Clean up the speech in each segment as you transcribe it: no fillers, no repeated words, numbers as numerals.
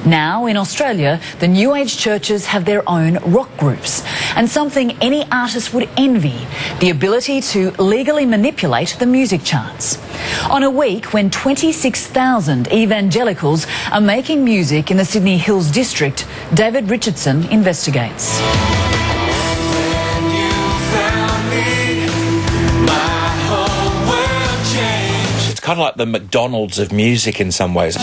Now, in Australia, the New Age churches have their own rock groups, and something any artist would envy, the ability to legally manipulate the music charts. On a week when 26,000 evangelicals are making music in the Sydney Hills district, David Richardson investigates. It's kind of like the McDonald's of music in some ways.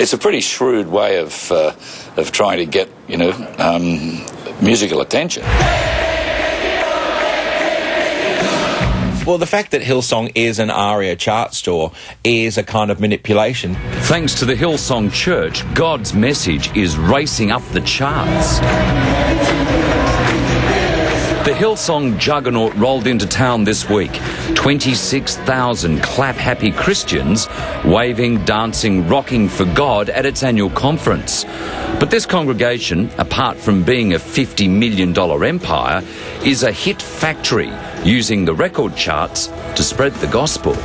It's a pretty shrewd way of trying to get, musical attention. Well, the fact that Hillsong is an ARIA chart store is a kind of manipulation. Thanks to the Hillsong Church, God's message is racing up the charts. The Hillsong juggernaut rolled into town this week. 26,000 clap-happy Christians waving, dancing, rocking for God at its annual conference. But this congregation, apart from being a $50 million empire, is a hit factory, using the record charts to spread the gospel.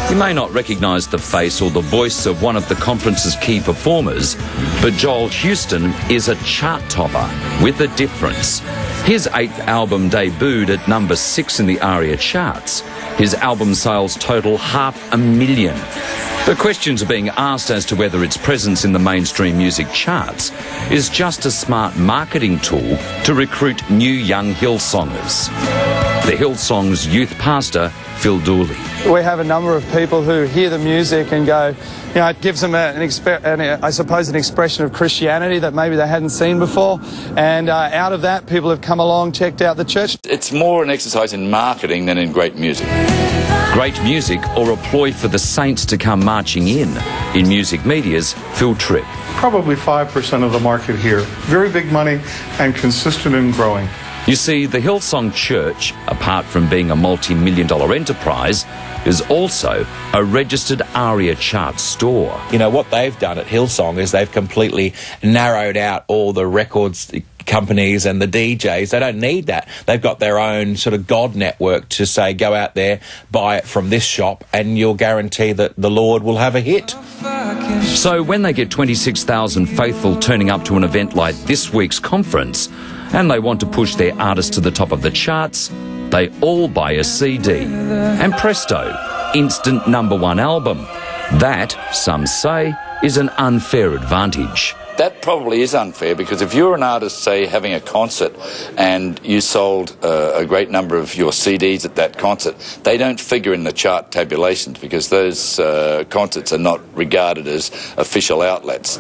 You may not recognise the face or the voice of one of the conference's key performers, but Joel Houston is a chart topper with a difference. His 8th album debuted at number 6 in the ARIA charts. His album sales total 500,000. The questions are being asked as to whether its presence in the mainstream music charts is just a smart marketing tool to recruit new young Hillsongers. The Hillsongs youth pastor, Phil Dooley. We have a number of people who hear the music and go, it gives them an expression of Christianity that maybe they hadn't seen before. And out of that, people have come along, checked out the church. It's more an exercise in marketing than in great music. Great music or a ploy for the saints to come marching in Music Media's Phil Tripp. Probably 5% of the market here. Very big money and consistent and growing. You see, the Hillsong Church, apart from being a multi-million-dollar enterprise, is also a registered ARIA chart store. You know, what they've done at Hillsong is they've completely narrowed out all the records companies and the DJs. They don't need that. They've got their own sort of God network to say, go out there, buy it from this shop, and you'll guarantee that the Lord will have a hit. So when they get 26,000 faithful turning up to an event like this week's conference, and they want to push their artists to the top of the charts, they all buy a CD. And presto, instant #1 album. That, some say, is an unfair advantage. That probably is unfair, because if you're an artist, say, having a concert and you sold a great number of your CDs at that concert, they don't figure in the chart tabulations because those concerts are not regarded as official outlets.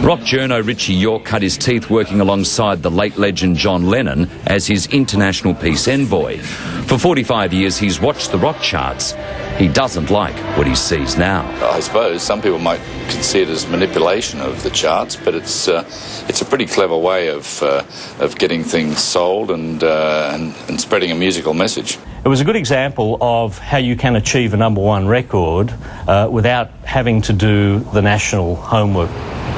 Rock journo Richie York cut his teeth working alongside the late legend John Lennon as his international peace envoy. For 45 years, he's watched the rock charts. He doesn't like what he sees now. I suppose some people might consider it as manipulation of the charts, but it's a pretty clever way of getting things sold and spreading a musical message. It was a good example of how you can achieve a #1 record without having to do the national homework.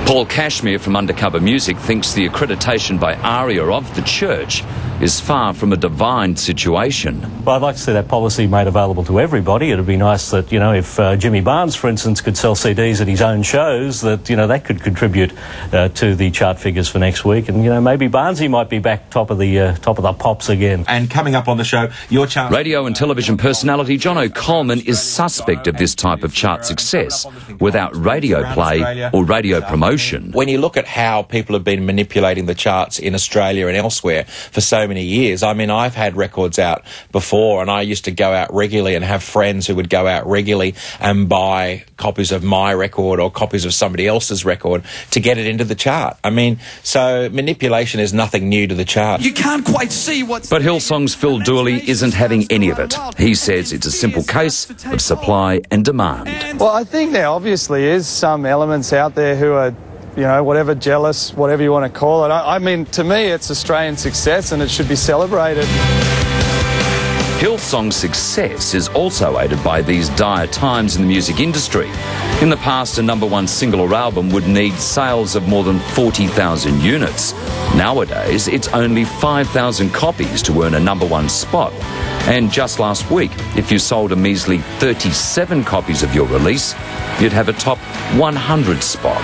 Paul Cashmere from Undercover Music thinks the accreditation by ARIA of the church is far from a divine situation. Well, I'd like to see that policy made available to everybody. It'd be nice that, if Jimmy Barnes, for instance, could sell CDs at his own shows, that, that could contribute to the chart figures for next week. And, maybe Barnesy might be back top of the pops again. And coming up on the show, your chart... Radio and television personality John O'Coleman is suspect of this type of chart success without radio play or radio promotion. When you look at how people have been manipulating the charts in Australia and elsewhere for so many years, I mean, I've had records out before, and I used to go out regularly and have friends who would go out regularly and buy copies of my record or copies of somebody else's record to get it into the chart. I mean, so manipulation is nothing new to the chart. You can't quite see what's... But Hillsong's Phil Dooley isn't having any of it. He says it's a simple case of supply and demand. Well, I think there obviously is some elements out there who are, whatever, jealous, whatever you want to call it. I mean, to me, it's Australian success and it should be celebrated. Hillsong's success is also aided by these dire times in the music industry. In the past, a #1 single or album would need sales of more than 40,000 units. Nowadays, it's only 5,000 copies to earn a #1 spot. And just last week, if you sold a measly 37 copies of your release, you'd have a top 100 spot.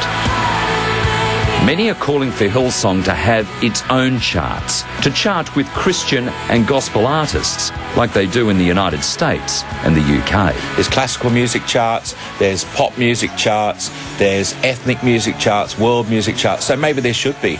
Many are calling for Hillsong to have its own charts, to chart with Christian and gospel artists like they do in the United States and the UK. There's classical music charts, there's pop music charts, there's ethnic music charts, world music charts, so maybe there should be.